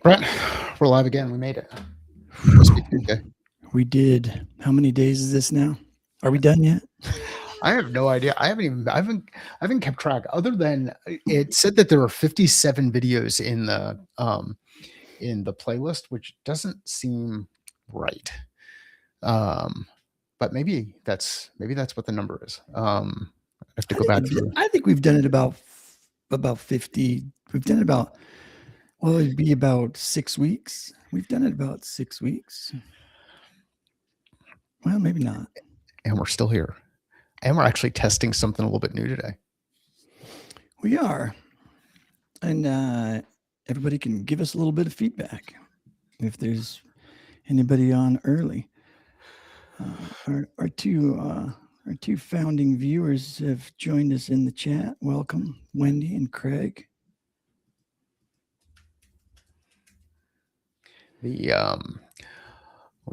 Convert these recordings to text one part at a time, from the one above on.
Brent, we're live again. We made it. Must be Tuesday. We did. How many days is this now? Are we done yet? I have no idea. I haven't kept track. Other than it said that there were 57 videos in the playlist, which doesn't seem right. But maybe that's what the number is. I have to go back through. I think we've done it about 50. We've done it about, well, it'd be about 6 weeks. We've done it about 6 weeks. Well, maybe not. And we're still here. And we're actually testing something a little bit new today. We are. And everybody can give us a little bit of feedback if there's anybody on early. Our two founding viewers have joined us in the chat. Welcome, Wendy and Craig. We've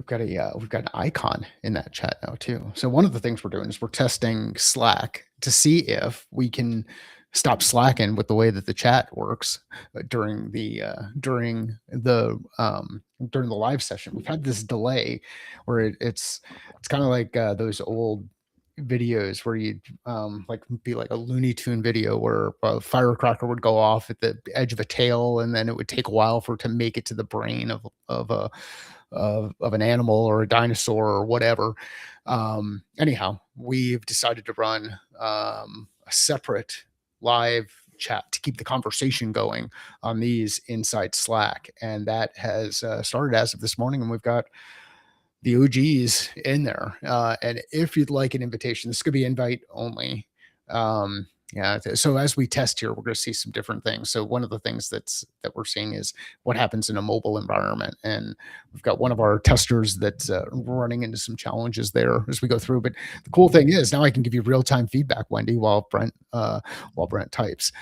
got an icon in that chat now too. So one of the things we're doing is we're testing Slack to see if we can stop slacking with the way that the chat works during the live session. We've had this delay where it's kind of like those old videos where you'd be like a Looney Tune video where a firecracker would go off at the edge of a tail, and then it would take a while for it to make it to the brain of an animal or a dinosaur or whatever. Anyhow, we've decided to run a separate live chat to keep the conversation going on these inside Slack, and that has started as of this morning, and we've got the OGs in there. And if you'd like an invitation, this could be invite only. So as we test here, we're going to see some different things. So one of the things that we're seeing is what happens in a mobile environment, and we've got one of our testers that's running into some challenges there as we go through. But the cool thing is now I can give you real-time feedback, Wendy, while Brent types.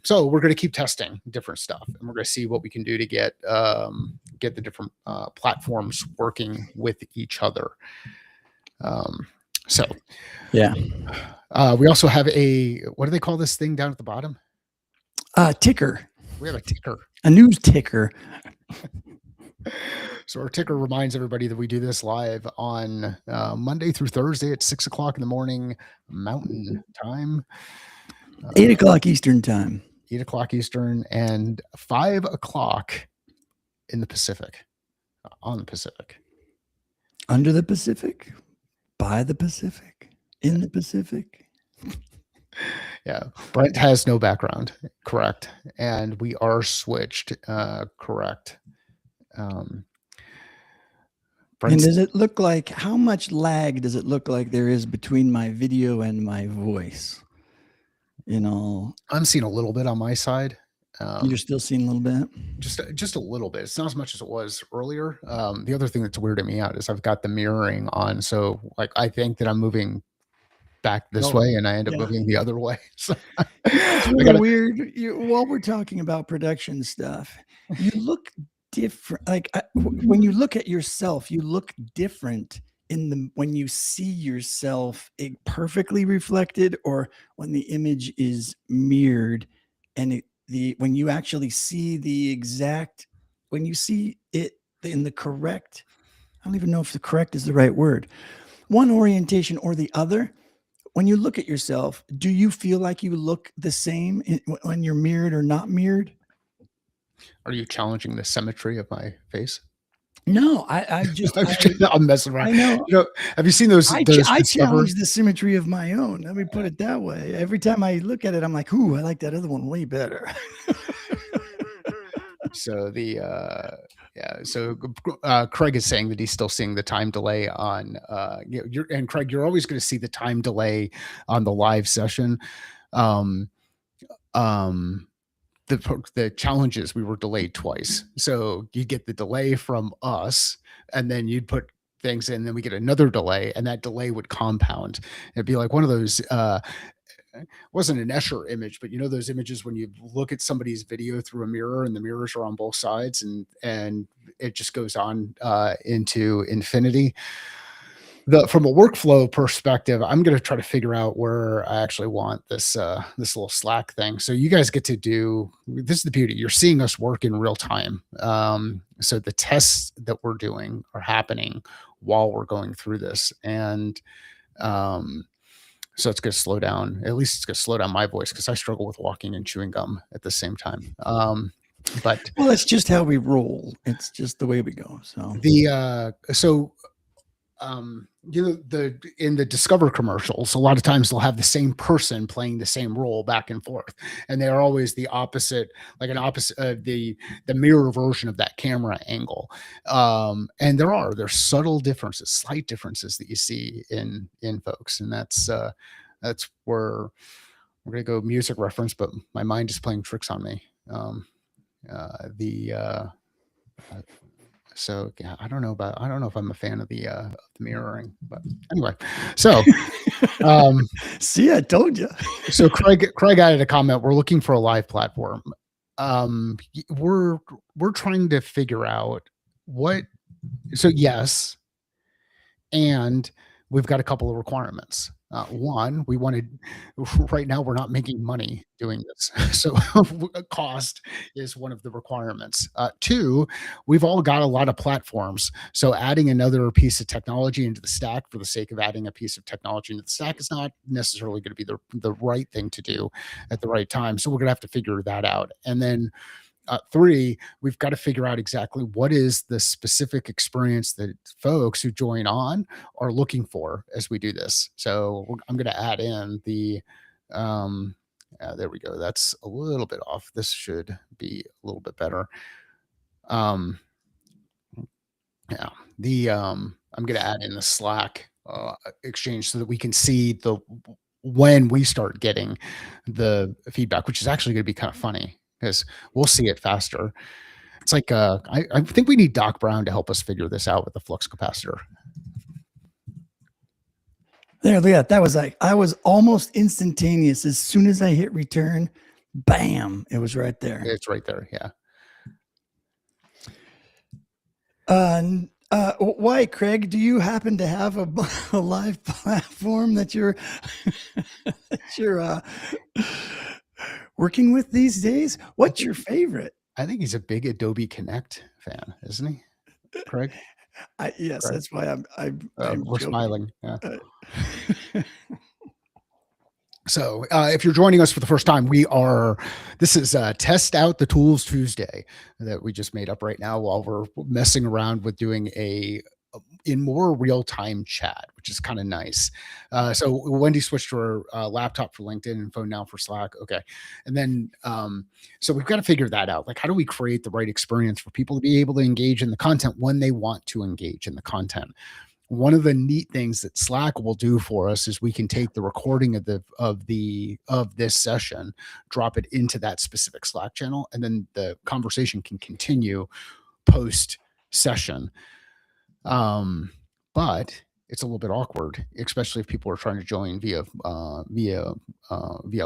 So we're going to keep testing different stuff, and we're going to see what we can do to get the different platforms working with each other. Yeah. We also have what do they call this thing down at the bottom? Ticker. We have a ticker. A news ticker. So our ticker reminds everybody that we do this live on Monday through Thursday at 6 o'clock in the morning Mountain Time. 8 o'clock Eastern Time. 8 o'clock Eastern and 5 o'clock in the Pacific. On the Pacific. Under the Pacific. By the Pacific. In the Pacific. Yeah. Brent has no background. Correct. And we are switched. Correct. And does it look like, how much lag does it look like there is between my video and my voice? I'm seeing a little bit on my side. You're still seeing a little bit? Just a little bit. It's not as much as it was earlier. The other thing that's weirding me out is I've got the mirroring on. So like, I think that I'm moving back this way and I end up moving the other way. So it's really weird. While we're talking about production stuff, you look different. Like when you look at yourself, you look different when you see yourself perfectly reflected, or when the image is mirrored, and when you actually see when you see it in the correct, I don't even know if the correct is the right word, one orientation or the other. When you look at yourself, do you feel like you look the same when you're mirrored or not mirrored? Are you challenging the symmetry of my face? No, I'm messing around. I know. Have you seen those? I challenge the symmetry of my own. Let me put it that way. Every time I look at it, I'm like, ooh, I like that other one way better. So Craig is saying that he's still seeing the time delay on and Craig, you're always going to see the time delay on the live session. The challenge is we were delayed twice. So you get the delay from us, and then you'd put things in, then we get another delay, and that delay would compound. It'd be like one of those, it wasn't an Escher image, but those images when you look at somebody's video through a mirror and the mirrors are on both sides and it just goes on into infinity. from a workflow perspective, I'm going to try to figure out where I actually want this little Slack thing. So you guys get to do this is the beauty. You're seeing us work in real time. So the tests that we're doing are happening while we're going through this, and um, so it's going to slow down. At least it's going to slow down my voice because I struggle with walking and chewing gum at the same time. But Well, that's just how we roll. It's just the way we go. So the in the Discover commercials, a lot of times they'll have the same person playing the same role back and forth, and they are always the opposite, like an opposite, the mirror version of that camera angle. And there's subtle differences, slight differences that you see in folks, and that's where we're gonna go music reference, but my mind is playing tricks on me. The So yeah, I don't know if I'm a fan of the mirroring, but anyway. So see, I told you. so Craig added a comment. We're looking for a live platform. We're trying to figure out what. So yes, and we've got a couple of requirements. One, we wanted right now we're not making money doing this, so cost is one of the requirements. Two, we've all got a lot of platforms, so adding another piece of technology into the stack for the sake of adding a piece of technology into the stack is not necessarily going to be the right thing to do at the right time. So we're going to have to figure that out, and then three, we've got to figure out exactly what is the specific experience that folks who join on are looking for as we do this. So I'm going to add in there we go. That's a little bit off. This should be a little bit better. Yeah, I'm going to add in the Slack exchange so that we can see when we start getting the feedback, which is actually going to be kind of funny because we'll see it faster. It's like I think we need Doc Brown to help us figure this out with the flux capacitor. There, yeah, that was I was almost instantaneous. As soon as I hit return, bam, it was right there. It's right there, yeah. Why, Craig? Do you happen to have a live platform that you're working with these days? What's your favorite? I think he's a big Adobe Connect fan, isn't he, Craig? Yes, Craig? That's why I'm we're joking. Smiling. Yeah. So if you're joining us for the first time, this is Test Out the Tools Tuesday that we just made up right now while we're messing around with doing in more real-time chat, which is kind of nice. So Wendy switched to her laptop for LinkedIn and phone now for Slack. Okay. And then, so we've got to figure that out. Like, how do we create the right experience for people to be able to engage in the content when they want to engage in the content? One of the neat things that Slack will do for us is we can take the recording of this session, drop it into that specific Slack channel, and then the conversation can continue post session. But it's a little bit awkward, especially if people are trying to join via a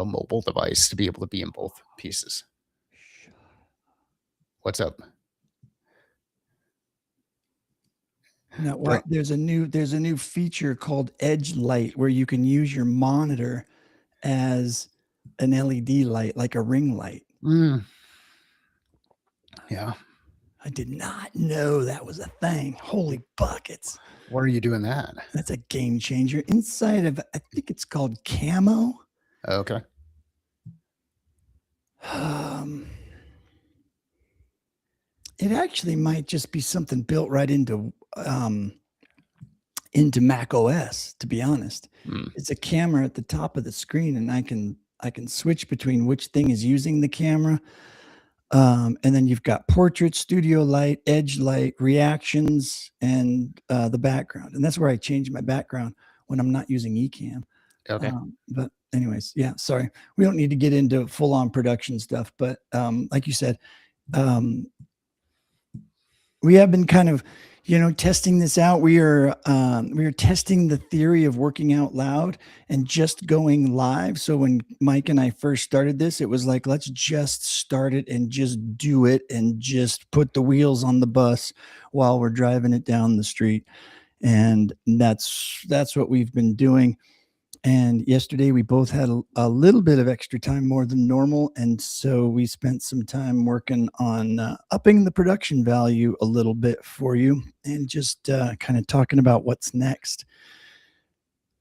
mobile device to be able to be in both pieces. What's up? Now, well, there's a new feature called Edge Light where you can use your monitor as an LED light, like a ring light. Yeah. I did not know that was a thing. Holy buckets. Why are you doing that? That's a game changer. Inside of, I think it's called Camo. Okay. It actually might just be something built right into Mac OS, to be honest. It's a camera at the top of the screen, and I can switch between which thing is using the camera. And then you've got portrait, studio light, edge light, reactions, and the background. And that's where I change my background when I'm not using Ecamm. Okay. But anyways, yeah, sorry. We don't need to get into full-on production stuff, but like you said, we have been kind of, testing this out. We are testing the theory of working out loud and just going live. So when Mike and I first started this, it was like, let's just start it and just do it and just put the wheels on the bus while we're driving it down the street. and that's what we've been doing. And yesterday we both had a little bit of extra time more than normal, and so we spent some time working on upping the production value a little bit for you, and just kind of talking about what's next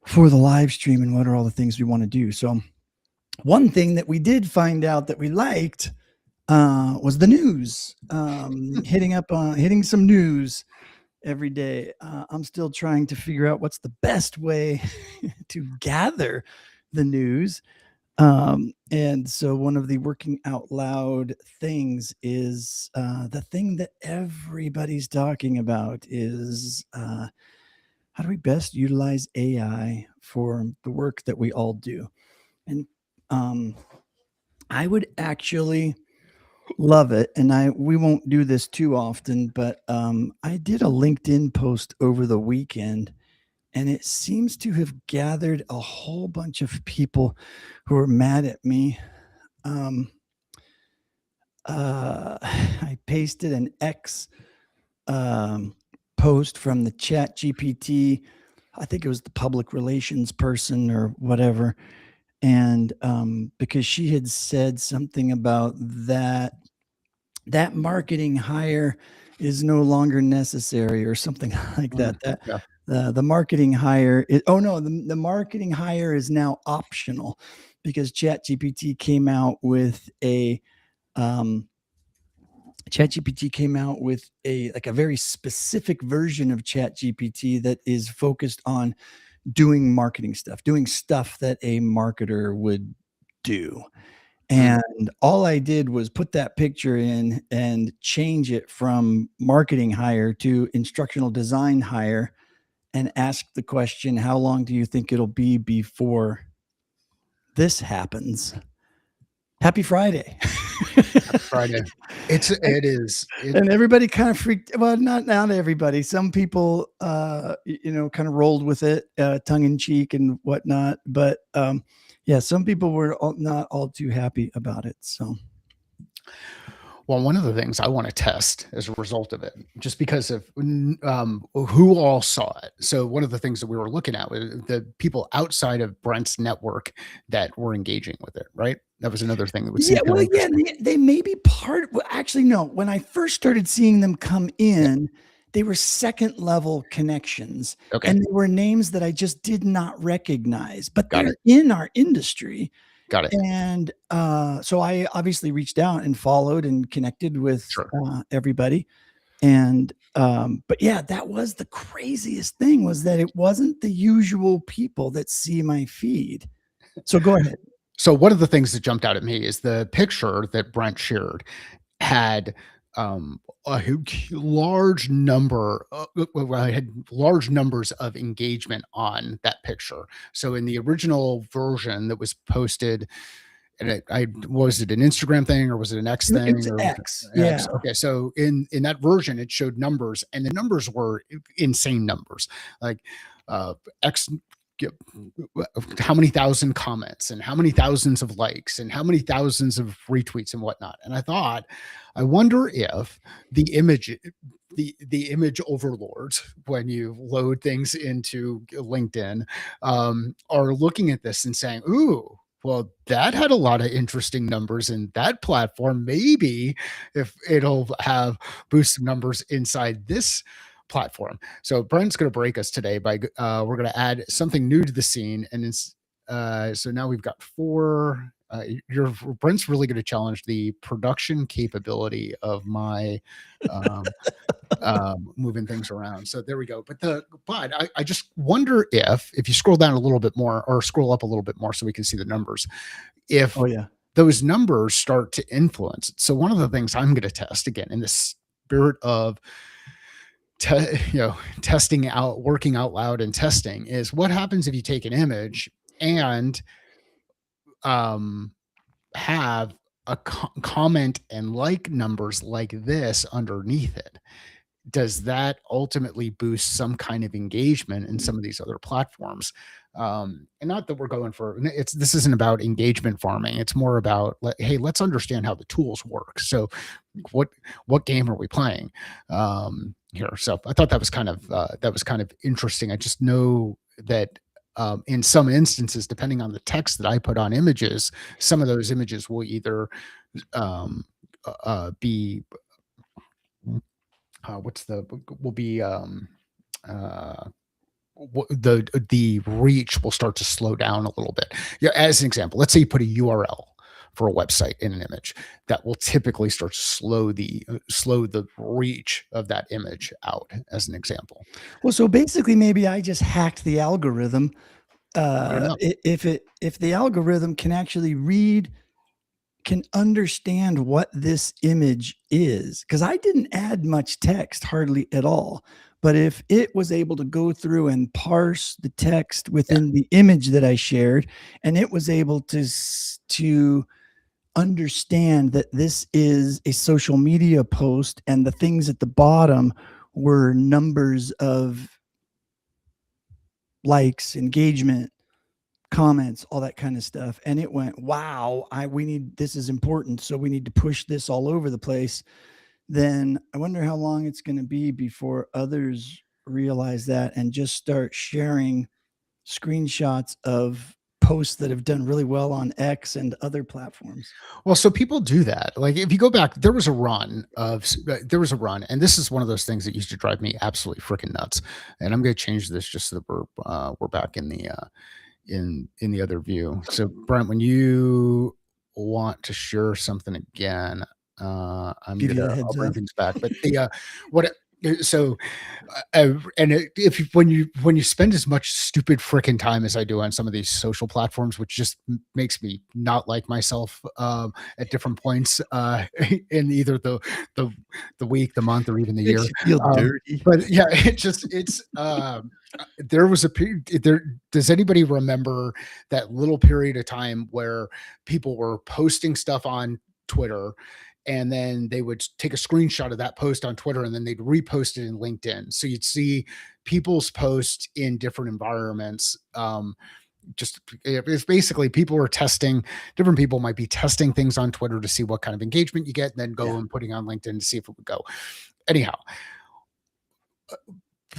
for the live stream and what are all the things we want to do. So one thing that we did find out that we liked was the news. Hitting some news every day. I'm still trying to figure out what's the best way to gather the news. And so one of the working out loud things is the thing that everybody's talking about is how do we best utilize AI for the work that we all do? And um, I would actually love it. And we won't do this too often, but I did a LinkedIn post over the weekend, and it seems to have gathered a whole bunch of people who are mad at me. I pasted an X post from the Chat GPT. I think it was the public relations person or whatever. And because she had said something about that marketing hire is no longer necessary or something like that. Yeah. The marketing hire is, oh no, the marketing hire is now optional because ChatGPT came out with a ChatGPT came out with a very specific version of ChatGPT that is focused on doing marketing stuff, doing stuff that a marketer would do. Mm. And all I did was put that picture in and change it from marketing hire to instructional design hire and ask the question, how long do you think it'll be before this happens? Happy Friday. Happy Friday. It is. And everybody kind of freaked. Well, not everybody. Some people, kind of rolled with it, tongue in cheek and whatnot. But yeah, some people were not all too happy about it. So Well, one of the things I want to test as a result of it, just because of who all saw it. So, one of the things that we were looking at was the people outside of Brent's network that were engaging with it, right? That was another thing that would seem yeah, kind of well, yeah, interesting. they may be part. Well, actually, no. When I first started seeing them come Yeah. in, they were second level connections, Okay. and they were names that I just did not recognize. But Got they're it. in our industry. Got it. And so I obviously reached out and followed and connected with Sure. everybody. And but yeah, that was the craziest thing, was that it wasn't the usual people that see my feed. So go ahead. So, one of the things that jumped out at me is the picture that Brent shared had a large number well, I had large numbers of engagement on that picture. So in the original version that was posted, and I was it an Instagram thing or was it an X It thing was or X. X? Yeah. Okay, so in that version, it showed numbers, and the numbers were insane numbers, like X how many thousand comments and how many thousands of likes and how many thousands of retweets and whatnot. And I thought, I wonder if the image overlords, when you load things into LinkedIn, are looking at this and saying, "Ooh, well, that had a lot of interesting numbers in that platform. Maybe if it'll have boost of numbers inside this platform." So Brent's going to break us today by we're going to add something new to the scene, and it's so now we've got four. You're Brent's really going to challenge the production capability of my um, moving things around. So there we go. But I just wonder if you scroll down a little bit more or scroll up a little bit more so we can see the numbers, if Oh yeah. those numbers start to influence it. So one of the things I'm going to test again in the spirit of testing out, working out loud and testing, is what happens if you take an image and um, have a comment and like numbers like this underneath it. does that ultimately boost some kind of engagement in some of these other platforms? And not that we're going for it's this isn't about engagement farming. It's more about hey, let's understand how the tools work. So what what game are we playing here? So I thought that was kind of interesting. I just know that in some instances, depending on the text that I put on images, some of those images will either um, be what's the will be uh, the reach will start to slow down a little bit. Yeah, as an example, let's say you put a URL for a website in an image that will typically start to slow the reach of that image out as an example. Well, so basically, maybe I just hacked the algorithm. I don't know. If the algorithm can actually read, can understand what this image is, because I didn't add much text, hardly at all. But if it was able to go through and parse the text Yeah. within the image that I shared, and it was able to understand that this is a social media post, and the things at the bottom were numbers of likes, engagement, comments, all that kind of stuff. And it went, wow, we need, this is important. So we need to push this all over the place. Then I wonder how long it's going to be before others realize that and just start sharing screenshots of posts that have done really well on X and other platforms. Well, so people do that. Like if you go back, there was a run, and this is one of those things that used to drive me absolutely freaking nuts. And I'm going to change this just so that we're back in the in the other view. So Brent, when you want to share something again, Give you the I'll heads bring up. things back. But what so if when you spend as much stupid freaking time as I do on some of these social platforms, which just makes me not like myself at different points in either the the week, the month, or even the Makes year. you feel Um, dirty. but yeah, it's there was a period there. Does anybody remember that little period of time where people were posting stuff on Twitter, and then they would take a screenshot of that post on Twitter, and then they'd repost it in LinkedIn? So you'd see people's posts in different environments. Just it's basically people were testing, different people might be testing things on Twitter to see what kind of engagement you get, and then go Yeah. and putting on LinkedIn to see if it would go. Anyhow,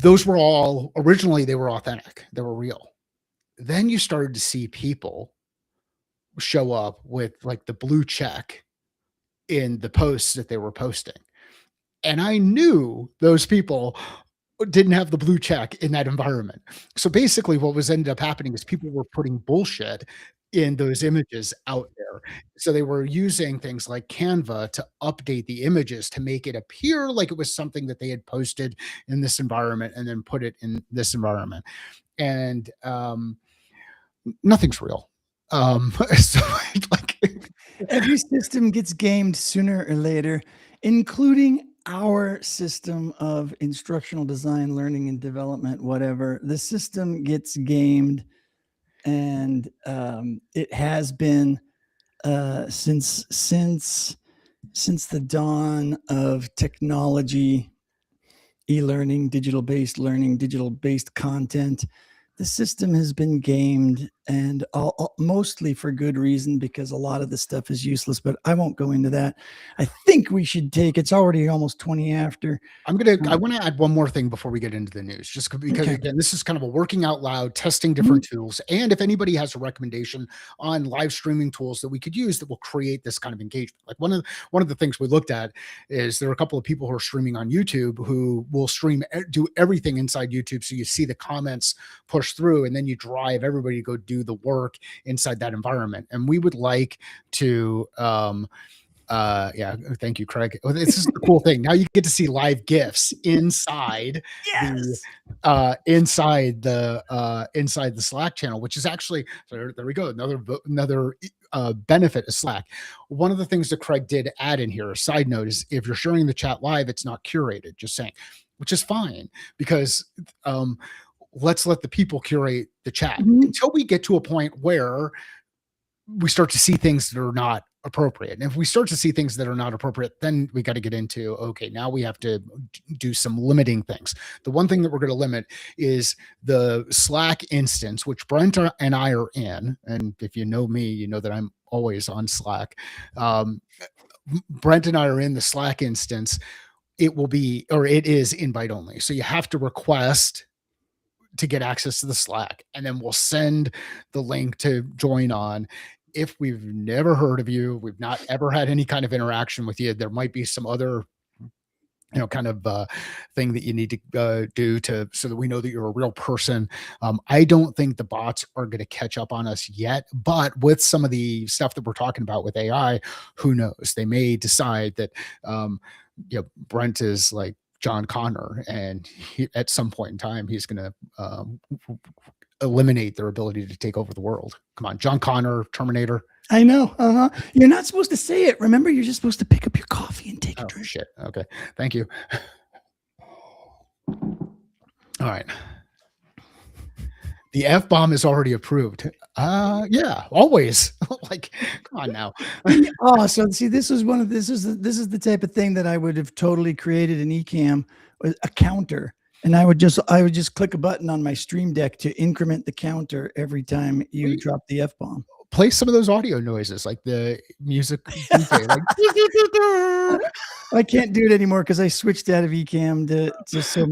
those were all originally they were authentic, they were real. Then you started to see people show up with like the blue check in the posts that they were posting. And I knew those people didn't have the blue check in that environment. So basically, what was ended up happening is people were putting bullshit in those images out there. So they were using things like Canva to update the images to make it appear like it was something that they had posted in this environment and then put it in this environment. And nothing's real. So like Every system gets gamed sooner or later, including our system of instructional design, learning and development, whatever. The system gets gamed, and it has been since the dawn of technology, e-learning, digital-based learning, digital-based content. The system has been gamed, and mostly for good reason, because a lot of the stuff is useless, but I won't go into that. I think we should take, it's already almost 20 after. I want to add one more thing before we get into the news, just because Okay. again, this is kind of a working out loud, testing Mhm. different tools. And if anybody has a recommendation on live streaming tools that we could use that will create this kind of engagement, like one of the things we looked at is there are a couple of people who are streaming on YouTube who will do everything inside YouTube, so you see the comments push through, and then you drive everybody to go do the work inside that environment. And we would like to yeah, thank you, Craig. Well, this is the cool thing. Now you get to see live gifs the Yes. inside the Slack channel, which is actually, so there we go, another benefit of Slack. One of the things that Craig did add in here, a side note, is if you're sharing the chat live, it's not curated, just saying, which is fine, because let's let the people curate the chat Mhm. until we get to a point where we start to see things that are not appropriate. And if we start to see things that are not appropriate, then we got to get into, okay, now we have to do some limiting things. The one thing that we're going to limit is the Slack instance, which Brent and I are in. And if you know me, you know that I'm always on Slack. Brent and I are in the Slack instance. It will be, or it is invite only. So you have to request to get access to the Slack, and then we'll send the link to join on. If we've never heard of you, we've not ever had any kind of interaction with you, there might be some other kind of thing that you need to do to so that we know that you're a real person. I don't think the bots are going to catch up on us yet, but with some of the stuff that we're talking about with AI, who knows? They may decide that Brent is like John Connor, and at some point in time, he's going to eliminate their ability to take over the world. Come on, John Connor, Terminator. I know. You're not supposed to say it. Remember, you're just supposed to pick up your coffee and take a drink. Shit. Okay. Thank you. All right. The F-bomb is already approved. Yeah, always. Like, come on now. So see, this is the type of thing that I would have totally created an Ecamm, a counter. And I would just click a button on my Stream Deck to increment the counter every time you drop the F-bomb. Play some of those audio noises, like the music DJ, like I can't do it anymore because I switched out of Ecamm to just so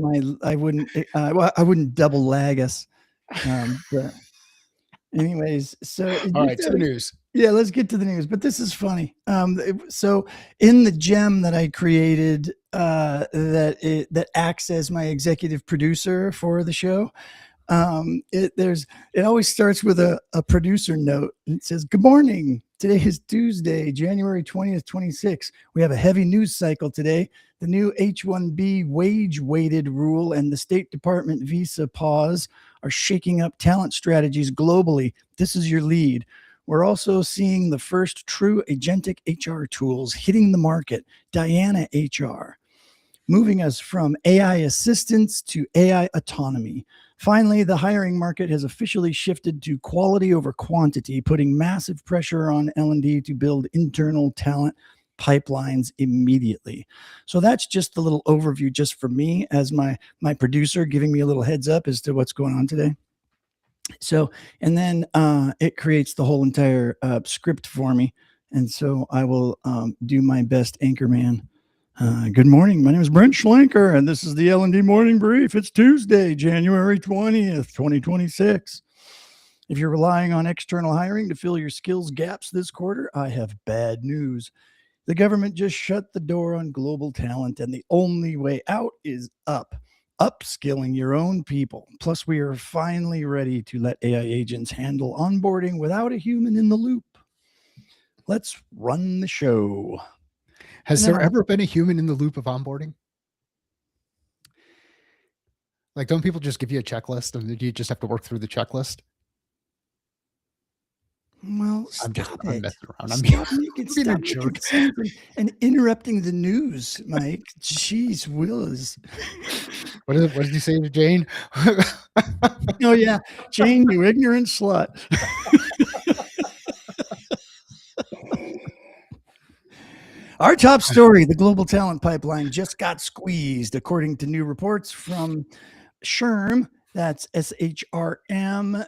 I wouldn't double lag us. But anyways, so all right, to the news. Yeah, let's get to the news. But this is funny. So in the gem that I created, that acts as my executive producer for the show, it always starts with a producer note, and it says, "Good morning. Today is Tuesday, January 20th, 26. We have a heavy news cycle today. The new H-1B wage-weighted rule and the State Department visa pause are shaking up talent strategies globally. This is your lead. We're also seeing the first true agentic HR tools hitting the market, Diana HR, moving us from AI assistance to AI autonomy. Finally, the hiring market has officially shifted to quality over quantity, putting massive pressure on L&D to build internal talent pipelines immediately." So that's just the little overview just for me as my producer, giving me a little heads up as to what's going on today. So, and then it creates the whole entire script for me. And so I will do my best anchorman. Good morning. My name is Brent Schlenker, and this is the L&D Morning Brief. It's Tuesday, January 20th, 2026. If you're relying on external hiring to fill your skills gaps this quarter, I have bad news. The government just shut the door on global talent, and the only way out is up. Upskilling your own people. Plus, we are finally ready to let AI agents handle onboarding without a human in the loop. Let's run the show. Has there ever been a human in the loop of onboarding? Like, don't people just give you a checklist and do you just have to work through the checklist? Well, I'm messing around. Stop making sense and interrupting the news, Mike. Jeez Willis. What did you say to Jane? Oh, yeah. Jane, you ignorant slut. Our top story, the global talent pipeline just got squeezed, according to new reports from SHRM. That's SHRM.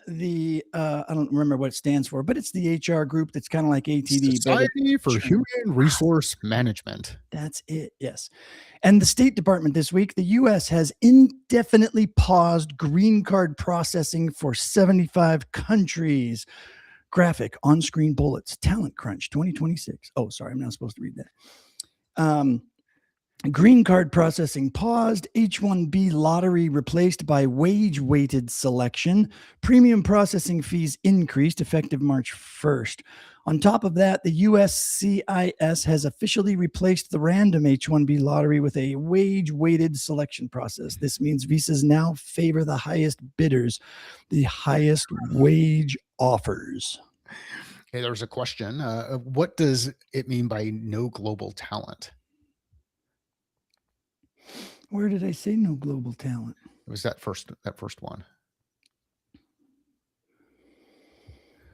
I don't remember what it stands for, but it's the HR group that's kind of like ATD. Society for Human Resource Management. That's it, yes. And the State Department this week, the U.S. has indefinitely paused green card processing for 75 countries. Graphic on-screen bullets, Talent Crunch 2026. Oh, sorry, I'm not supposed to read that. Green card processing paused, H-1B lottery replaced by wage-weighted selection, premium processing fees increased effective March 1st. On top of that, the USCIS has officially replaced the random H-1B lottery with a wage-weighted selection process. This means visas now favor the highest bidders, the highest wage offers. Okay, there's a question. What does it mean by no global talent? Where did I say no global talent? It was that first one.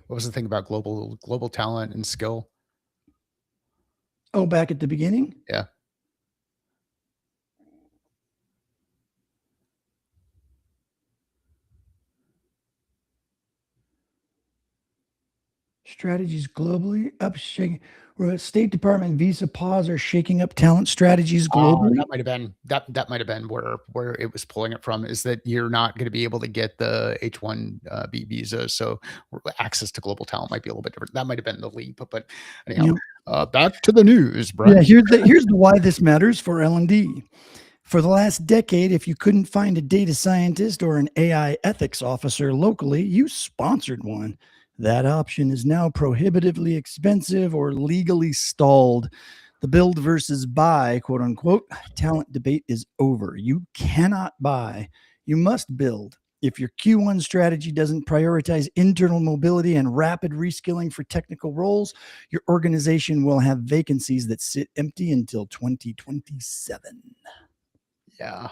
What was the thing about global talent and skill? Oh, back at the beginning? Yeah. Strategies globally up shaking. State Department visa pause are shaking up talent strategies globally. That might have been where it was pulling it from, is that you're not going to be able to get the H-1B visa, so access to global talent might be a little bit different. That might have been the leap, but anyhow, back to the news, Yeah, Brent. here's the why this matters for L&D. For the last decade, if you couldn't find a data scientist or an AI ethics officer locally, you sponsored one. That option is now prohibitively expensive or legally stalled. The build versus buy, quote unquote, talent debate is over. You cannot buy, you must build. If your Q1 strategy doesn't prioritize internal mobility and rapid reskilling for technical roles, your organization will have vacancies that sit empty until 2027. Yeah.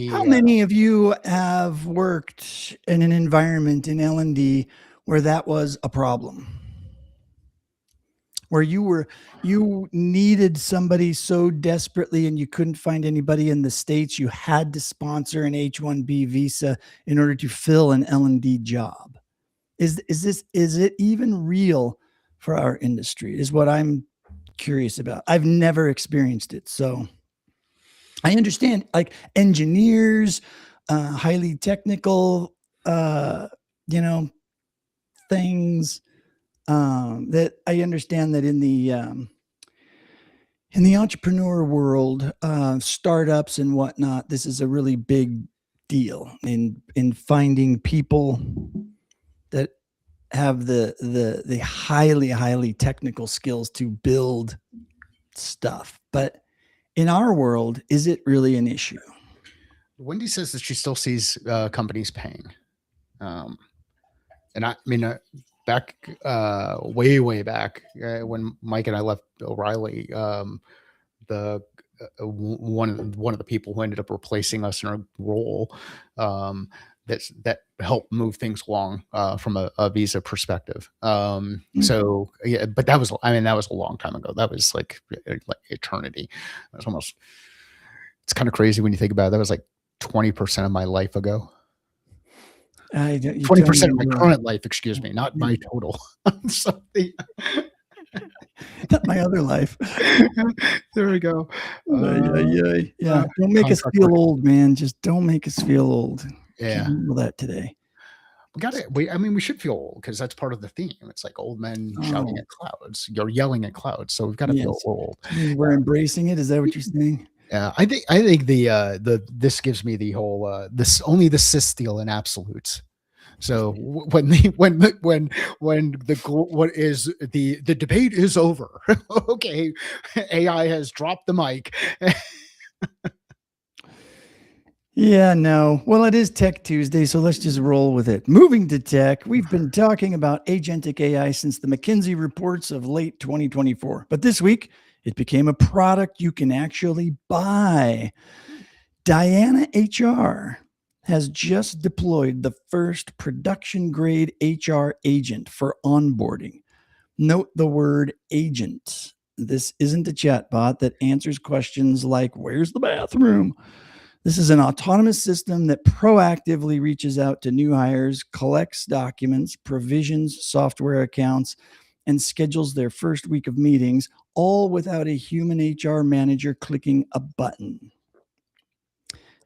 How The many of you have worked in an environment in L&D where that was a problem? Where you needed somebody so desperately and you couldn't find anybody in the States, you had to sponsor an H-1B visa in order to fill an L&D job. Is it even real for our industry? Is what I'm curious about. I've never experienced it, so I understand, like engineers, highly technical, uh, you know, things that I understand that in the entrepreneur world, startups and whatnot, this is a really big deal in finding people that have the highly technical skills to build stuff. But in our world, is it really an issue? Wendy says that she still sees companies paying, um, and I mean, back way back when Mike and I left O'Reilly, the one of the people who ended up replacing us in our role, that helped move things along from a visa perspective. So yeah, but that was, I mean, that was a long time ago. That was like eternity. It was almost, it's kind of crazy when you think about it. That was like 20% of my life ago. 20% of my current life, excuse me, not my total. So not my other life. There we go. Yeah. Don't make us feel old, man. Just don't make us feel old. Yeah. Can't handle that today. I mean, we should feel old because that's part of the theme. It's like old men shouting at clouds. You're yelling at clouds, so we've got to feel old. We're embracing it. Is that what you're saying? Yeah, I think the this gives me the whole this only the cis steal in absolutes. So when the debate is over, okay, AI has dropped the mic. Yeah, no. Well, it is Tech Tuesday, so let's just roll with it. Moving to tech, we've been talking about agentic AI since the McKinsey reports of late 2024. But this week, it became a product you can actually buy. Diana HR has just deployed the first production grade HR agent for onboarding. Note the word agent. This isn't a chatbot that answers questions like, where's the bathroom? This is an autonomous system that proactively reaches out to new hires, collects documents, provisions software accounts, and schedules their first week of meetings, all without a human HR manager clicking a button.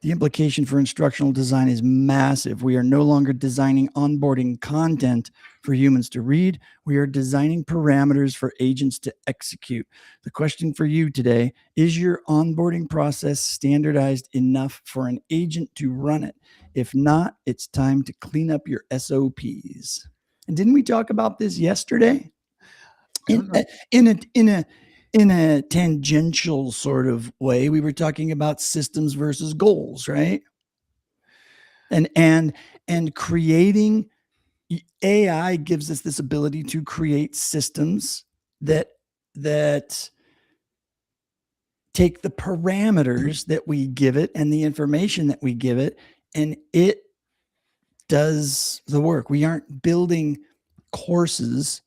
The implication for instructional design is massive. We are no longer designing onboarding content for humans to read. We are designing parameters for agents to execute. The question for you today, is your onboarding process standardized enough for an agent to run it? If not, it's time to clean up your SOPs. And didn't we talk about this yesterday? In a tangential sort of way, we were talking about systems versus goals, right? And creating AI gives us this ability to create systems that take the parameters that we give it and the information that we give it, and it does the work. We aren't building courses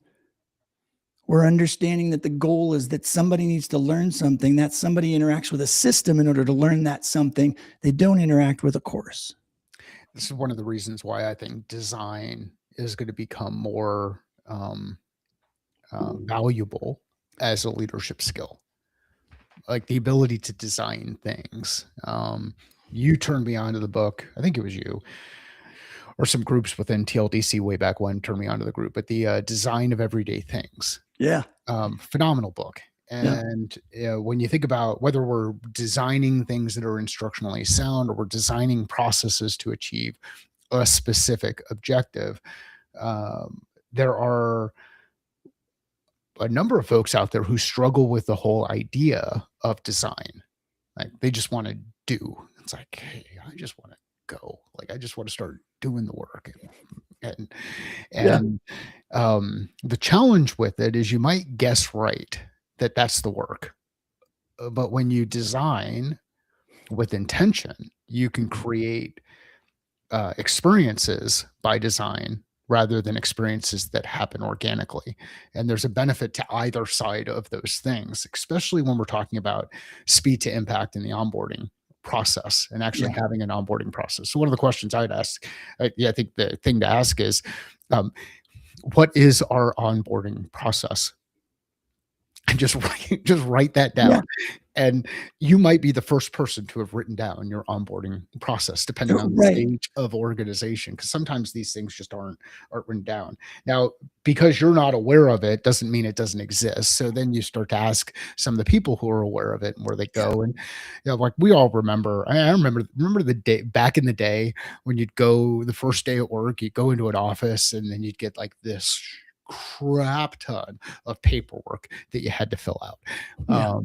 We're understanding that the goal is that somebody needs to learn something, that somebody interacts with a system in order to learn that something. They don't interact with a course. This is one of the reasons why I think design is going to become more valuable as a leadership skill, like the ability to design things. You turned me on to the book. I think it was you or some groups within TLDC way back when turned me onto the group, but the Design of Everyday Things. Yeah. Phenomenal book. Yeah. And when you think about whether we're designing things that are instructionally sound or we're designing processes to achieve a specific objective, there are a number of folks out there who struggle with the whole idea of design. Like they just want to do. It's like, hey, I just want to go. Like I just want to start doing the work. And Yeah. and the challenge with it is you might guess right that that's the work. But when you design with intention, you can create experiences by design rather than experiences that happen organically. And there's a benefit to either side of those things, especially when we're talking about speed to impact in the onboarding process and actually Yeah. having an onboarding process. So one of the questions I'd ask, I think the thing to ask is, um, what is our onboarding process? And just write that Yeah. down. And you might be the first person to have written down your onboarding process, depending on the Right. stage of organization, because sometimes these things just aren't written down. Now, because you're not aware of it, doesn't mean it doesn't exist. So then you start to ask some of the people who are aware of it and where they Yeah. go. And like we all remember, I remember the day back in the day when you'd go the first day at work, you'd go into an office and then you'd get like this crap ton of paperwork that you had to fill out. Yeah.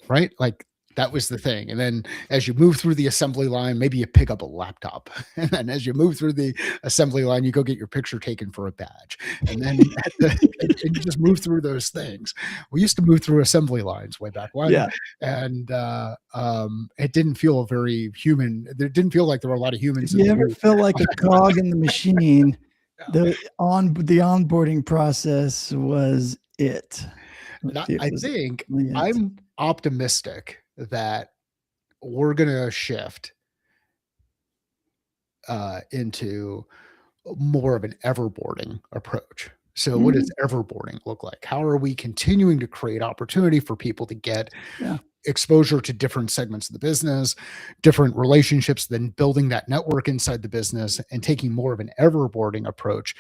Right? Like that was the thing. And then as you move through the assembly line, maybe you pick up a laptop. And then as you move through the assembly line, you go get your picture taken for a badge. And then and you just move through those things. We used to move through assembly lines way back when, Yeah. and it didn't feel very human. There didn't feel like there were a lot of If humans in you the ever room. feel like a cog in the machine, Yeah. the onboarding process was it. And It I was think it. I'm optimistic that we're gonna shift into more of an everboarding approach. So, what does Mhm. everboarding look like? How are we continuing to create opportunity for people to get Yeah. exposure to different segments of the business, different relationships, then building that network inside the business and taking more of an everboarding approach?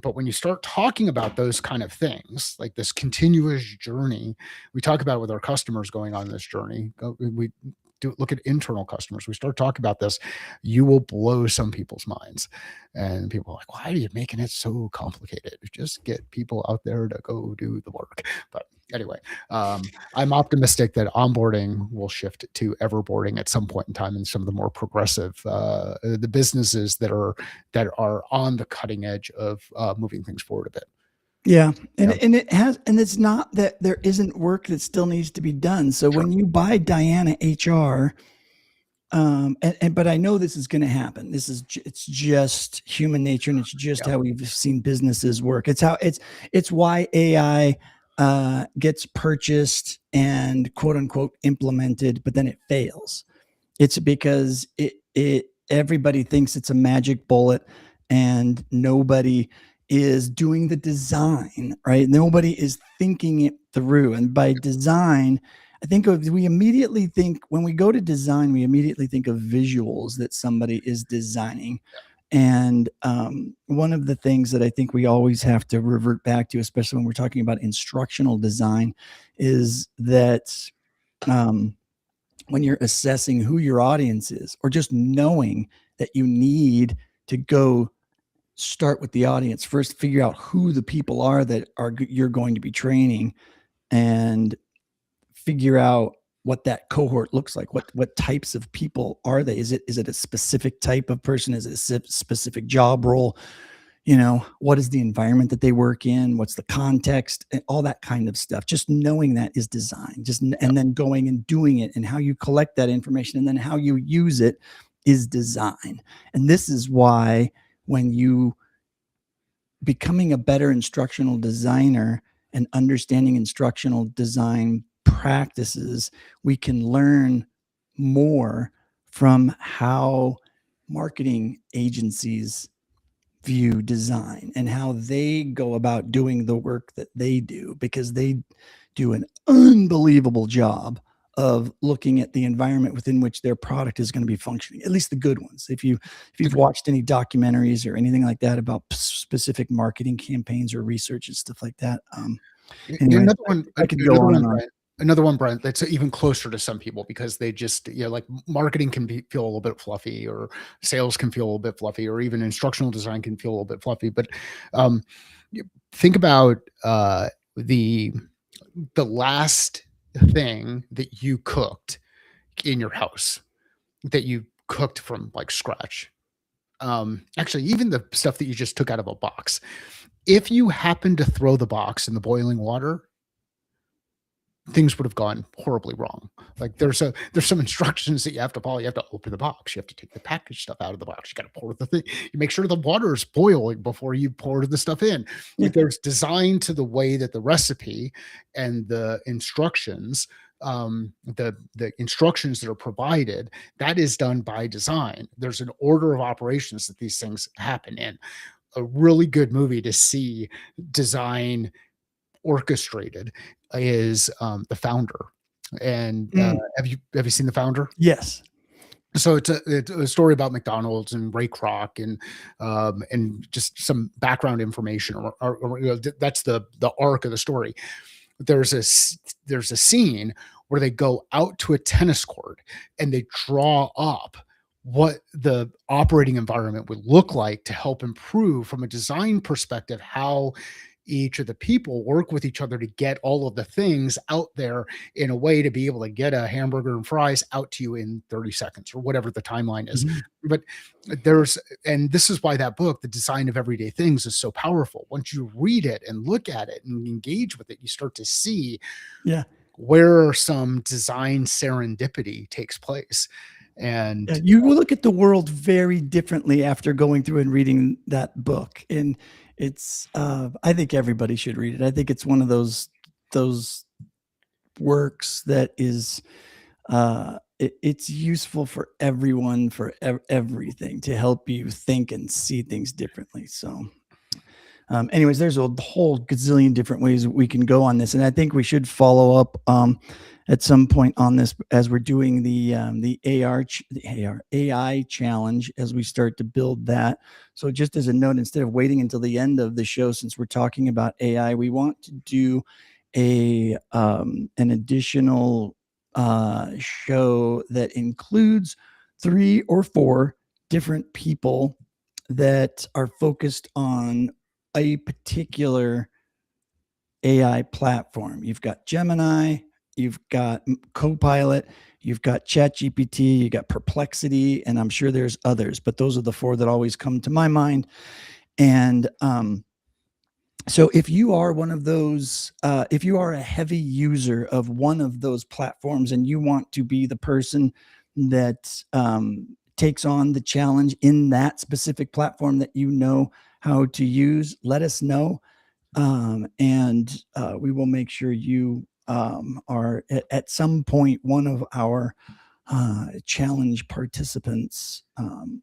But when you start talking about those kind of things, like this continuous journey, we talk about with our customers going on this journey. We do look at internal customers. We start talking about this, you will blow some people's minds. And people are like, why are you making it so complicated? Just get people out there to go do the work. But anyway, I'm optimistic that onboarding will shift to everboarding at some point in time in some of the more progressive the businesses that are on the cutting edge of moving things forward a bit. Yeah. And Yeah, and it has, and it's not that there isn't work that still needs to be done. So sure. when you buy Diana HR, but I know this is going to happen. It's just human nature, and it's just Yeah, how we've seen businesses work. It's why AI gets purchased and quote unquote implemented, but then it fails. It's because it everybody thinks it's a magic bullet, and nobody is doing the design, right? Nobody is thinking it through. And by design, we immediately think, when we go to design, we immediately think of visuals that somebody is designing. And one of the things that I think we always have to revert back to, especially when we're talking about instructional design, is that um, when you're assessing who your audience is, or just knowing that you need to go start with the audience first, figure out who the people are that you're going to be training, and figure out what that cohort looks like. What types of people are they? Is it a specific type of person? Is it a specific job role? What is the environment that they work in? What's the context? And all that kind of stuff. Just knowing that is design. yeah, And then going and doing it, and how you collect that information, and then how you use it is design. And this is why, when you becoming a better instructional designer and understanding instructional design practices, we can learn more from how marketing agencies view design and how they go about doing the work that they do, because they do an unbelievable job of looking at the environment within which their product is going to be functioning, at least the good ones. If you've watched any documentaries or anything like that about specific marketing campaigns or research and stuff like that, anyway, Another one, I could go on and on. Another one, Brent, that's even closer to some people because they just, like marketing can feel a little bit fluffy, or sales can feel a little bit fluffy, or even instructional design can feel a little bit fluffy. But um, think about the last thing that you cooked in your house, that you cooked from like scratch. Actually, even the stuff that you just took out of a box. If you happen to throw the box in the boiling water, things would have gone horribly wrong. Like there's some instructions that you have to follow. You have to open the box. You have to take the package stuff out of the box. You got to pour the thing. You make sure the water is boiling before you pour the stuff in. Yeah. Like there's design to the way that the recipe and the instructions, the instructions that are provided, that is done by design. There's an order of operations that these things happen in. A really good movie to see design orchestrated is The Founder. And have you seen The Founder? Yes. So it's a story about McDonald's and Ray Kroc, and just some background information, or that's the arc of the story. There's a scene where they go out to a tennis court and they draw up what the operating environment would look like to help improve from a design perspective how each of the people work with each other to get all of the things out there in a way to be able to get a hamburger and fries out to you in 30 seconds or whatever the timeline is. But and this is why that book, The Design of Everyday Things, is so powerful. Once you read it and look at it and engage with it, you start to see where some design serendipity takes place. And you will look at the world very differently after going through and reading that book. And it's I think everybody should read it. I think it's one of those works that is it's useful for everyone, for everything, to help you think and see things differently. So anyways, there's a whole gazillion different ways we can go on this, and I think we should follow up at some point on this as we're doing the AI challenge, as we start to build that. So just as a note, instead of waiting until the end of the show, since we're talking about AI, we want to do an additional show that includes 3 or 4 different people that are focused on a particular AI platform. You've got Gemini, you've got Copilot, you've got ChatGPT, you got Perplexity, and I'm sure there's others, but those are the 4 that always come to my mind. And so if you are one of those, if you are a heavy user of one of those platforms and you want to be the person that takes on the challenge in that specific platform that you know how to use, let us know. And we will make sure you are at some point one of our challenge participants,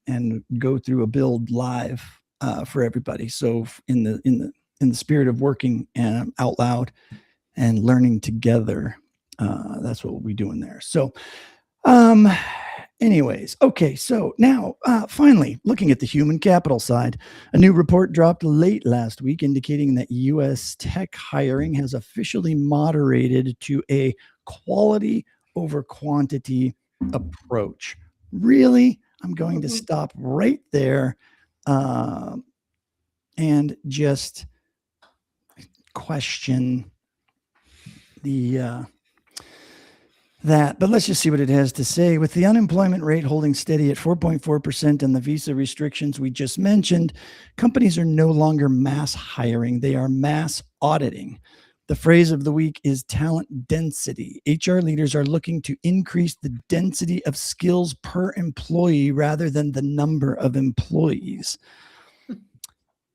and go through a build live for everybody. So in the spirit of working out loud and learning together, that's what we'll be doing there. So anyways, okay, so now finally, looking at the human capital side, a new report dropped late last week indicating that U.S. tech hiring has officially moderated to a quality over quantity approach. Really? I'm going to stop right there and just question that, but let's just see what it has to say. With the unemployment rate holding steady at 4.4% and the visa restrictions we just mentioned, companies are no longer mass hiring, they are mass auditing. The phrase of the week is talent density. HR leaders are looking to increase the density of skills per employee rather than the number of employees.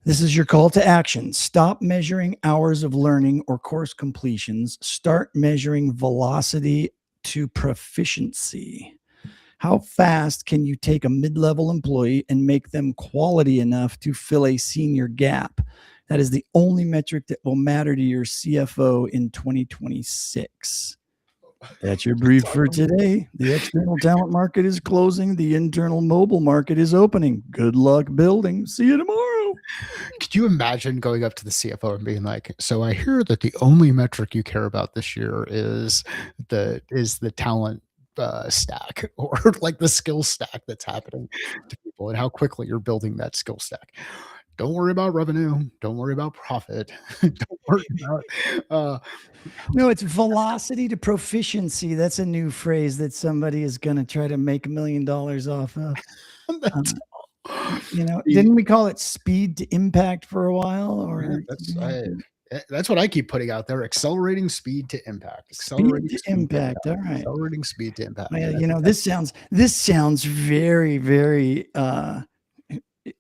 This is your call to action. Stop measuring hours of learning or course completions. Start measuring velocity to proficiency. How fast can you take a mid-level employee and make them quality enough to fill a senior gap? That is the only metric that will matter to your CFO in 2026. That's your brief for today. The external talent market is closing. The internal mobile market is opening. Good luck building. See you tomorrow. Could you imagine going up to the CFO and being like, "So I hear that the only metric you care about this year is the talent stack, or like the skill stack that's happening to people, and how quickly you're building that skill stack. Don't worry about revenue. Don't worry about profit. Don't worry about uh, No, it's velocity to proficiency. That's a new phrase that somebody is going to try to make $1 million off of. that's the Didn't we call it speed to impact for a while, or yeah, something like that? that's what I keep putting out there: accelerating speed to impact, Speed accelerating to speed to impact. All impact, right. accelerating speed to impact. Well, And I think that's this sounds very, very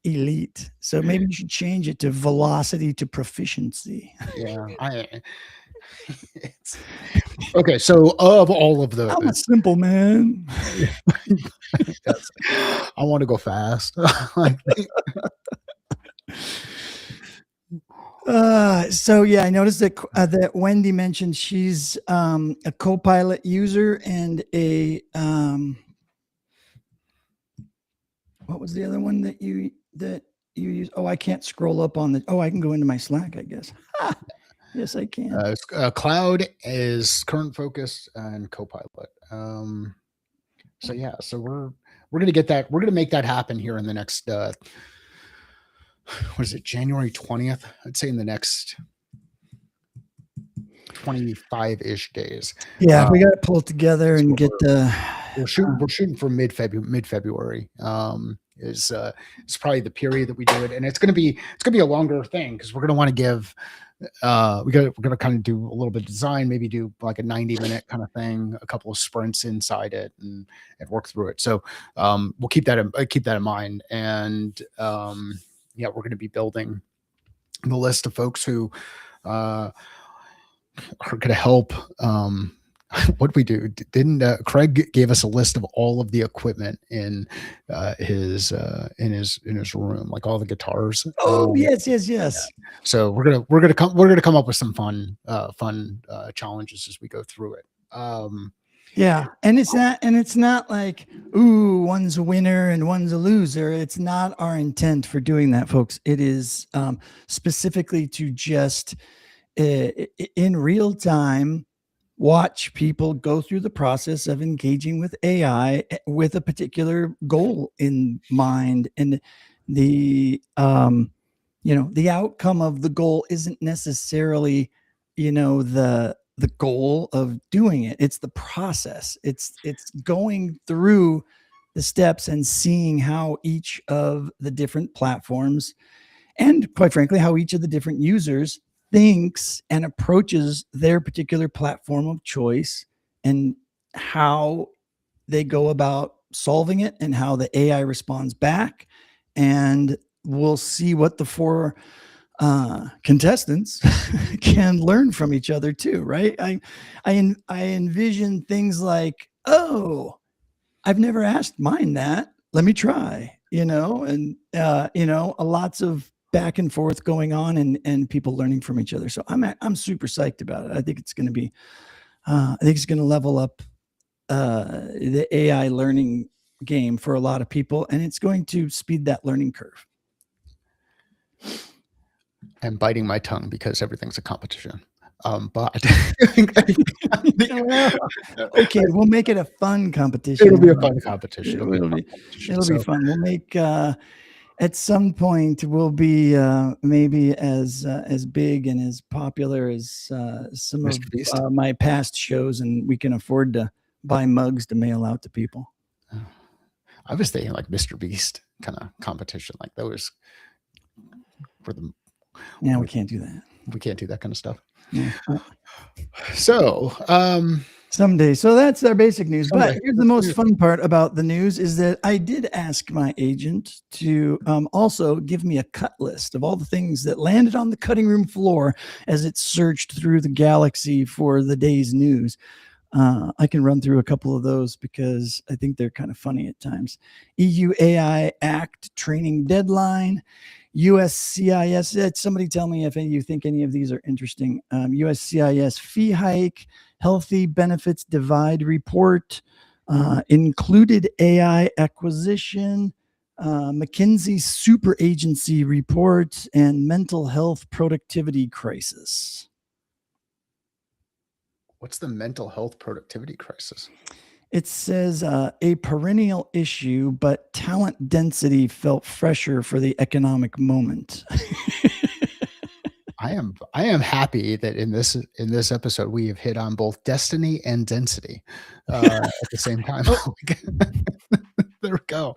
elite. So maybe you should change it to velocity to proficiency. yeah. It's okay. So of all of I'm a those, simple man. yes, I want to go fast. Like, So yeah, I noticed that Wendy mentioned she's a Copilot user and a what was the other one that you use? Oh, I can't scroll up on the. Oh, I can go into my Slack, I guess. Ha! Yes, I can. Cloud is current focus and Copilot. So yeah, so we're gonna get that. We're gonna make that happen here in the next. What is it? January 20th. I'd say in the next 25-ish days. Yeah, we got to pull it together and get the. We're shooting for mid February. Is probably the period that we do it, and it's gonna be a longer thing because we're gonna want to give. We're gonna kind of do a little bit of design, maybe do like a 90-minute kind of thing, a couple of sprints inside it, and work through it. So we'll keep that in mind, and yeah, we're going to be building the list of folks who are going to help. What we do? Didn't Craig gave us a list of all of the equipment in his room, like all the guitars. Oh yes. Yeah. So we're gonna come up with some fun challenges as we go through it. Yeah, and it's not like, ooh, one's a winner and one's a loser. It's not our intent for doing that, folks. It is specifically to just in real time watch people go through the process of engaging with AI with a particular goal in mind, and the the outcome of the goal isn't necessarily the goal of doing it. It's the process. It's going through the steps and seeing how each of the different platforms, and quite frankly how each of the different users thinks and approaches their particular platform of choice, and how they go about solving it and how the AI responds back. And we'll see what the four contestants can learn from each other too, right? I envision things like, oh, I've never asked mine that. Let me try, and lots of back and forth going on, and people learning from each other. So I'm super psyched about it. I think it's going to be, I think it's going to level up the AI learning game for a lot of people, and it's going to speed that learning curve. I'm biting my tongue because everything's a competition. But well, okay, we'll make it a fun competition. It'll be a fun competition. It'll be fun. We'll make at some point we'll be maybe as big and as popular as some Mr. Beast? of my past shows, and we can afford to buy mugs to mail out to people. I was thinking like Mr. Beast kind of competition, like those for the. Yeah, we can't do that. We can't do that kind of stuff. Yeah. So Someday. So that's our basic news. But Someday. here's the most fun part about the news is that I did ask my agent to also give me a cut list of all the things that landed on the cutting room floor as it searched through the galaxy for the day's news. I can run through a couple of those because I think they're kind of funny at times. EU AI Act training deadline. USCIS. Somebody tell me if you think any of these are interesting. USCIS fee hike, healthy benefits divide report, included AI acquisition, McKinsey super agency report, and mental health productivity crisis. What's the mental health productivity crisis? It says a perennial issue, but talent density felt fresher for the economic moment. I am happy that in this episode we have hit on both destiny and density at the same time. There we go.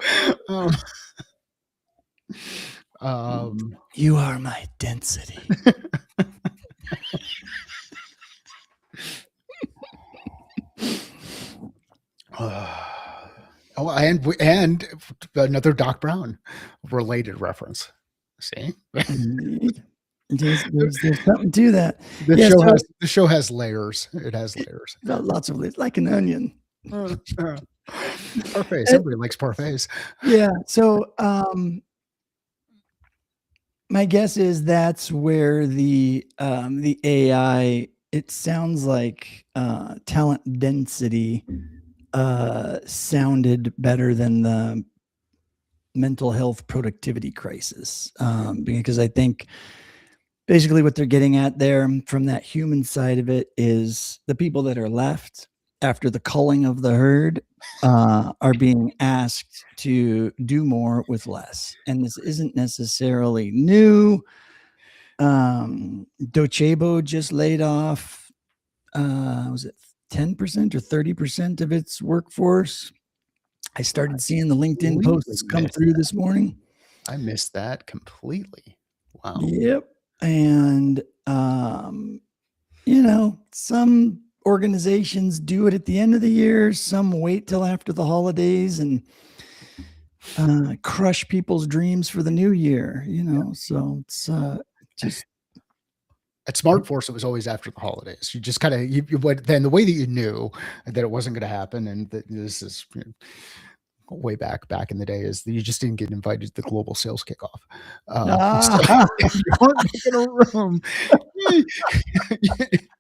You are my density. Oh, and another Doc Brown related reference. See, There's something to that. The show has layers. It has layers. Lots of layers, like an onion. Parfaits. Everybody likes parfaits. Yeah. So my guess is that's where the AI. It sounds like talent density sounded better than the mental health productivity crisis, because I think basically what they're getting at there from that human side of it is the people that are left after the culling of the herd are being asked to do more with less. And this isn't necessarily new. Docebo just laid off, was it 10% or 30% of its workforce? I started seeing the LinkedIn posts come through this morning. I missed that completely. Wow. Yep. And, some organizations do it at the end of the year. Some wait till after the holidays and crush people's dreams for the new year, so it's just. At SmartForce, it was always after the holidays. You just kind of, then the way that you knew that it wasn't going to happen, and that this is way back in the day, is that you just didn't get invited to the global sales kickoff. So you weren't making a room.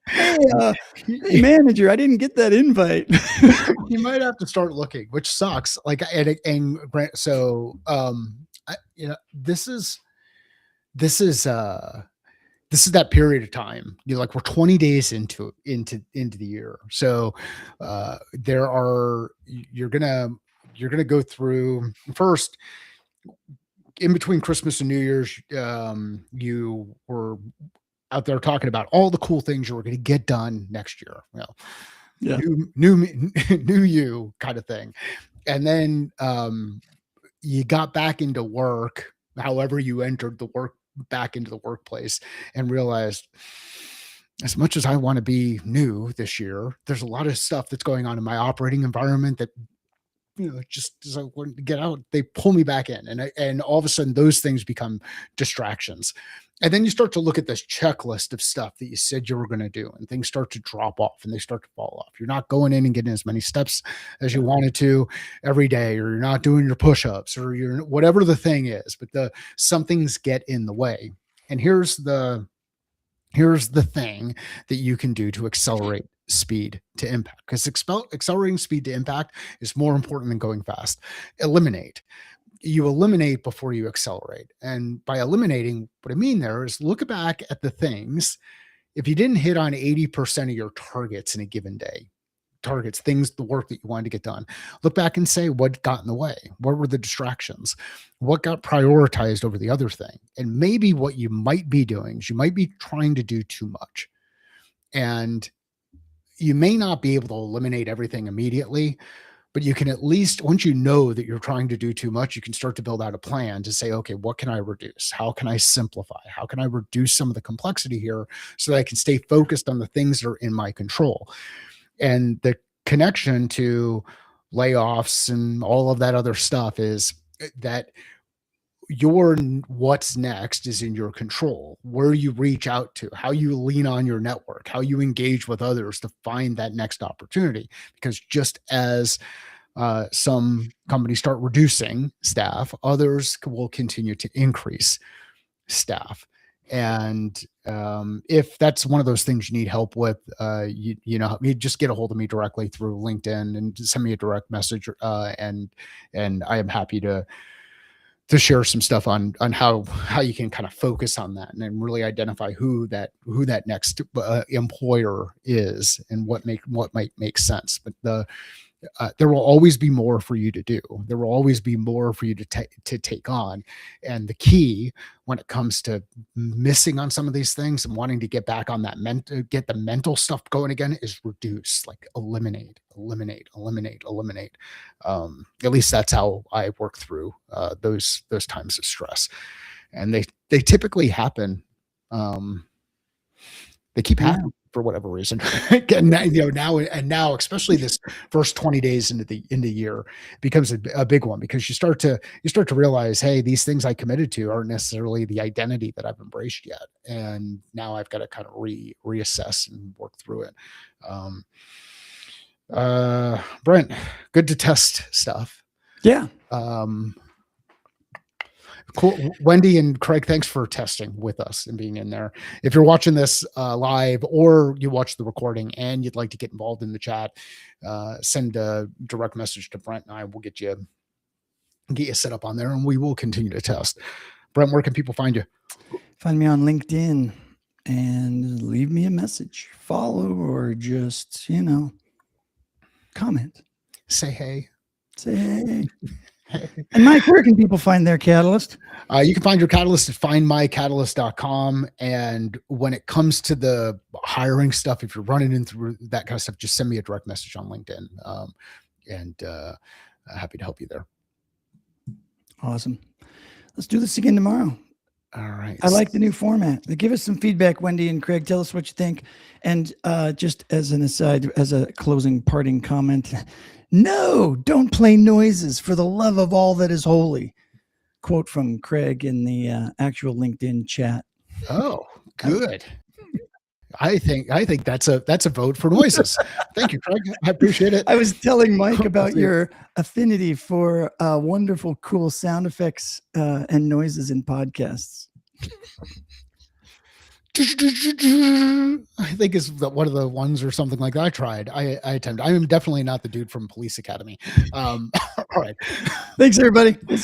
Hey, manager, I didn't get that invite. You might have to start looking, which sucks. Like, and so, this is that period of time. We're 20 days into the year. So you're gonna go through first, in between Christmas and New Year's. You were out there talking about all the cool things you were going to get done next year. Yeah. New you kind of thing. And then you got back into work, however you entered back into the workplace, and realized, as much as I want to be new this year, there's a lot of stuff that's going on in my operating environment that, just as I want to get out, they pull me back in, and all of a sudden those things become distractions. And then you start to look at this checklist of stuff that you said you were going to do, and things start to drop off and they start to fall off. You're not going in and getting as many steps as you wanted to every day, or you're not doing your push-ups, or you're whatever the thing is, but some things get in the way. And here's the thing that you can do to accelerate speed to impact, because accelerating speed to impact is more important than going fast. You eliminate before you accelerate. And by eliminating, what I mean there is, look back at the things. If you didn't hit on 80% of your targets in a given day, the work that you wanted to get done, look back and say, what got in the way? What were the distractions? What got prioritized over the other thing? And maybe what you might be doing is you might be trying to do too much. And you may not be able to eliminate everything immediately, but you can at least, once you know that you're trying to do too much, you can start to build out a plan to say, okay, what can I reduce? How can I simplify? How can I reduce some of the complexity here so that I can stay focused on the things that are in my control? And the connection to layoffs and all of that other stuff is that your what's next is in your control. Where you reach out to, how you lean on your network, how you engage with others to find that next opportunity. Because just as some companies start reducing staff, others will continue to increase staff. And if that's one of those things you need help with, you just get a hold of me directly through LinkedIn and send me a direct message, and I am happy to share some stuff on how you can kind of focus on that and then really identify who that next employer is and what might make sense. But there will always be more for you to do. There will always be more for you to take on. And the key when it comes to missing on some of these things and wanting to get back on that get the mental stuff going again is reduce, like eliminate. At least that's how I work through those times of stress. And they typically happen. They keep happening for whatever reason. Again, now, especially this first 20 days into the year becomes a big one, because you start to realize, hey, these things I committed to aren't necessarily the identity that I've embraced yet. And now I've got to kind of reassess and work through it. Brent, good to test stuff. Yeah. Cool. Wendy and Craig, thanks for testing with us and being in there. If you're watching this live, or you watch the recording and you'd like to get involved in the chat, send a direct message to Brent and I will get you set up on there, and we will continue to test. Brent, where can people find you? Find me on LinkedIn and leave me a message, follow, or just, comment. Say hey. Say hey. And Mike, where can people find their catalyst? You can find your catalyst at findmycatalyst.com. And when it comes to the hiring stuff, if you're running in through that kind of stuff, just send me a direct message on LinkedIn. And happy to help you there. Awesome. Let's do this again tomorrow. All right. I like the new format. Give us some feedback, Wendy and Craig. Tell us what you think. And just as an aside, as a closing parting comment, no, don't play noises for the love of all that is holy. Quote from Craig in the actual LinkedIn chat. Oh, good. I think that's a vote for noises. Thank you, Craig. I appreciate it. I was telling Mike about your affinity for wonderful, cool sound effects and noises in podcasts. I think is one of the ones or something like that I tried. I attempted. I am definitely not the dude from Police Academy. All right. Thanks, everybody.